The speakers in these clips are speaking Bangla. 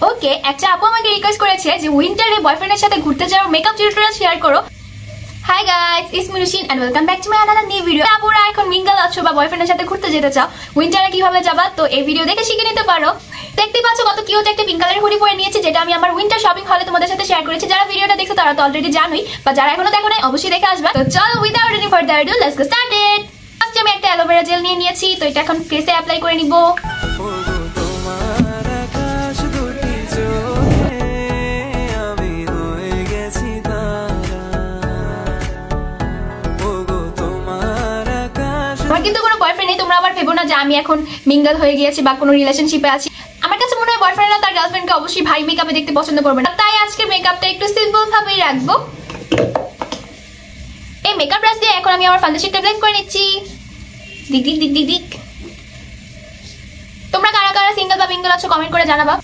ওকে, একটা আপু আমাকে রিকোয়েস্ট করেছে যে উইন্টারে বয়ফ্রেন্ডের সাথে ঘুরতে যাওয়ার মেকআপ টিউটোরিয়াল শেয়ার করো। Hi guys, it's Minushin and welcome back to my another new video. আপুরা এখন মিঙ্গল আছো বা বয়ফ্রেন্ডের সাথে ঘুরতে যেতে চাও, উইন্টারে কিভাবে যাবা, তো এই ভিডিও দেখে শিখে নিতে পারো। দেখতে পাচ্ছ কত কিউট একটা পিঙ্ক কালারের হুডি পরে নিয়েছি, যেটা আমি আমার উইন্টার শপিং হলে তোমাদের সাথে শেয়ার করেছি। যারা ভিডিওটা দেখছো তারা তো অলরেডি জানোই, বা যারা এখনো দেখো নাই অবশ্যই দেখে আসবা। তো চলো without any further ado let's get started. First আমি একটা অ্যালোভেরা জেল নিয়ে নিয়েছি, তো এটা এখন ফেসে অ্যাপ্লাই করে নিব। আমার কিন্তু কোনো বয়ফ্রেন্ড নেই, তোমরা আবার ভেবো না যে আমি এখন মিঙ্গল হয়ে গিয়েছি বা কোনো রিলেশনশিপে আছি। আমার কাছে মনে হয় বয়ফ্রেন্ডরা তার গার্লফ্রেন্ডকে অবশ্যই ভাই মেকআপে দেখতে পছন্দ করবে না, তাই আজকে মেকআপটা একটু সিম্পল ভাবেই রাখবো। এই মেকআপ ব্রাশ দিয়ে এখন আমি আমার ফাউন্ডেশনটা ব্লেন্ড করে নিচ্ছি। দিক দিক দিক দিক দিক। তোমরা কারা কারা সিঙ্গেল বা মিঙ্গল আছো কমেন্ট করে জানাবা।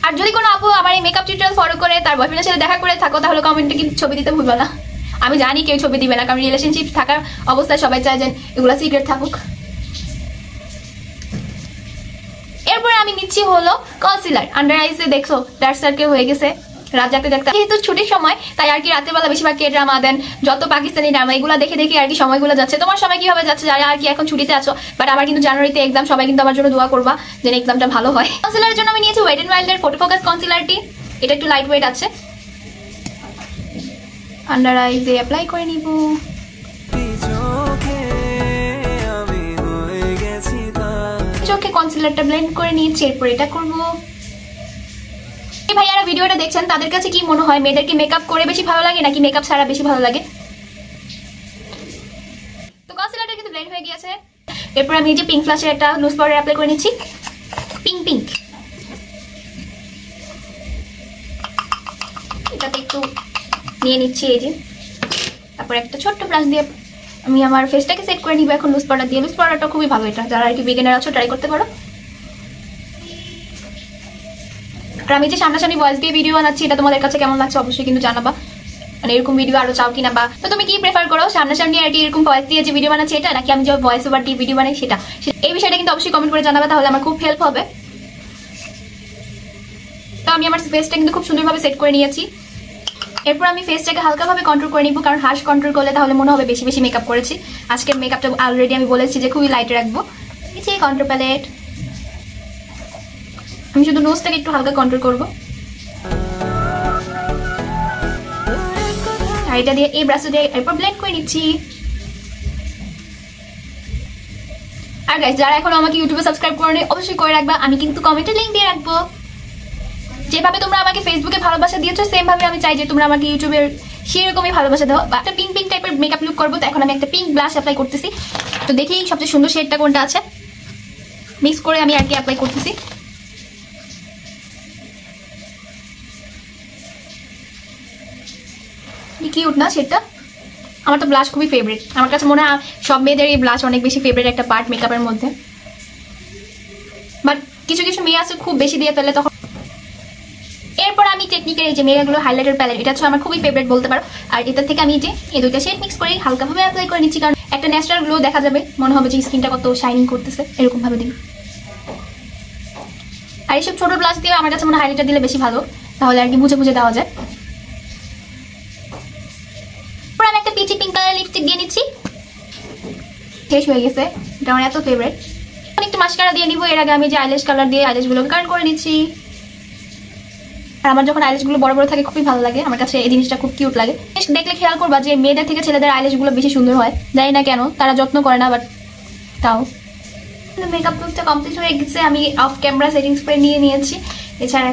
আর যদি কোনো আপু আমার এই মেকআপ টিউটোরিয়াল ফলো করে তার বয়ফ্রেন্ডের সাথে দেখা করে থাকো, তাহলে কমেন্টে কিন্তু ছবি দিতে ভুলবা না। আমি জানি কেউ ছবি দিবে না, কারণ রিলেশনশিপ থাকার অবস্থায় সবাই চায় যে এগুলো সিক্রেট থাকুক। এরপরে আমি নিচ্ছি হলো কনসিলার। আন্ডার আইসে দেখছো ডার্ক সার্কেল হয়ে গেছে রাত জাগতে জাগতে। যেহেতু ছুটির সময় তাই আর কি রাতের বেলা বেশিরভাগ কে ড্রামা দেন, যত পাকিস্তানি ড্রামা এগুলো দেখে দেখে আর কি সময়গুলো যাচ্ছে। তোমার সময় কিভাবে যাচ্ছে যারা আর কি এখন ছুটিতে আছো? বাট আমার কিন্তু জানুয়ারিতে এক্সাম, সবাই কিন্তু আমার জন্য দোয়া করবা যেন এক্সামটা ভালো হয়। কনসিলারের জন্য আমি নিয়েছি ওয়েট এন্ড ওয়াইল্ডের ফটো ফোকাস কনসিলারটি। এটা একটু লাইট ওয়েট আছে। আন্ডার আইজে অ্যাপ্লাই করে নিব। চোখে কনসিলারটা ব্লেন্ড করে নিয়েছি, এরপর এটা করব। এই ভাইয়ারা ভিডিওটা দেখছেন, তাদের কাছে কি মনে হয় মেয়েদেরকে মেকআপ করে বেশি ভালো লাগে নাকি মেকআপ ছাড়া বেশি ভালো লাগে? তো কনসিলারটা কিন্তু ব্লেন্ড হয়ে গিয়েছে। এরপর আমি এই যে পিঙ্ক ফ্লাশের একটা লুজ পাউডার অ্যাপ্লাই করে নিচ্ছি। পিঙ্ক পিঙ্ক এটাতে একটু নিয়ে নিচ্ছি এই যে। তারপর একটা ছোট্ট ব্রাশ দিয়ে আমি আমার ফেসটাকে সেট করে নিব এখন লুজ পাউডার দিয়ে। লুজ পাউডারটা খুবই ভালো, এটা যারা আর কি বিগিনার আছো ট্রাই করতে পারো। আর আমি যে সামনাসামনি ভয়েস দিয়ে ভিডিও বানাচ্ছি, এটা তোমাদের কাছে কেমন লাগছে অবশ্যই কিন্তু জানাবা। মানে এরকম ভিডিও আরো চাও কিনা, বা তো তুমি কি প্রেফার করো, সামনাসামনি আর কি এরকম ভয়েস দিয়ে যে ভিডিও বানাচ্ছি এটা, নাকি আমি যে ভয়েস ওভার দিয়ে ভিডিও বানাই সেটা? এই বিষয়টা কিন্তু অবশ্যই কমেন্ট করে জানাবা, তাহলে আমার খুব হেল্প হবে। তো আমি আমার ফেসটা কিন্তু খুব সুন্দরভাবে সেট করে নিয়েছি। এরপর আমি ফেসটাকে হালকাভাবে কন্ট্রোল করে নিব, কারণ হার্শ কন্ট্রোল করলে তাহলে মনে হবে বেশি বেশি মেকআপ করেছি। আজকের মেকআপটা অলরেডি আমি বলেছি যে খুবই লাইট রাখবো। এই যে কন্ট্রোল প্যালেট, আমি শুধু নোজটাকে একটু হালকা কন্ট্রোল করবো। আর এটা দিয়ে এই ব্রাশ দিয়ে এরপর ব্লেন্ড করে নিচ্ছি। আর গাইস, যারা এখন আমাকে ইউটিউবে সাবস্ক্রাইব করোনি অবশ্যই করে রাখবা, আমি কিন্তু কমেন্টে লিংক দিয়ে রাখবো। যেভাবে তোমরা আমাকে ফেসবুকে ভালোবাসা দিয়েছো, সেম ভাবে আমি চাই যে তোমরা আমাকে ইউটিউবে সেরকমই ভালোবাসা দাও। একটা পিঙ্ক পিঙ্ক টাইপের মেকআপ লুক করবো, তো এখন আমি একটা পিঙ্ক ব্লাশ অ্যাপ্লাই করতেছি। তো দেখি সবচেয়ে সুন্দর শেডটা কোনটা আছে, মিক্স করে আমি আর কি অ্যাপ্লাই করতেছি। কিউট না শেডটা? আমার তো ব্লাশ খুবই ফেভারিট, আমার কাছে মনে হয় সব মেয়েদের এই ব্লাশ অনেক বেশি ফেভারিট একটা পার্ট মেকআপের মধ্যে। বাট কিছু কিছু মেয়ে আছে খুব বেশি দিয়ে ফেলে তখন। এরপর আমি টেকনিকের এই যে মেয়েগুলো হাইলাইটার প্যালেট, এটা হচ্ছে আমার খুবই ফেভারিট বলতে পারো। আর এটা থেকে আমি যে এই দুইটা শেড মিক্স করে হালকাভাবে অ্যাপ্লাই করে নিচ্ছি, কারণ একটা ন্যাচারাল গ্লো দেখা যাবে, মনে হবে যে স্কিনটা কত শাইনিং করতেছে, এরকম ভাবে দিই। আর এইসব ছোট ব্লাশ দিয়ে আমার কাছে মনে হয় হাইলাইটার দিলে বেশি ভালো, তাহলে আর কি বুঝে বুঝে দেওয়া যায়। আমি একটা পিচি পিঙ্ক কালার লিপস্টিক দিয়ে নিচ্ছি। শেষ হয়ে গেছে, এটা আমার এত ফেভারিট। একটু মাস্কারা দিয়ে নিব। এর আগে আমি যে আইল্যাশ কালার দিয়ে আইল্যাশগুলোকে কার্ল করে নিচ্ছি। আর আমার যখন আইল্যাশগুলো বড় বড় থাকে খুবই ভালো লাগে, আমার কাছে এই জিনিসটা খুব কিউট লাগে। দেখলে খেয়াল করবা যে মেয়েদের থেকে ছেলেদের আইল্যাশগুলো বেশি সুন্দর হয়, জানি না কেন, তারা যত্ন করে না, বাট তাও। মেকআপ লুকটা কমপ্লিট হয়ে গেছে, আমি অফ ক্যামেরা সেটিংস করে নিয়ে নিয়েছি। এছাড়া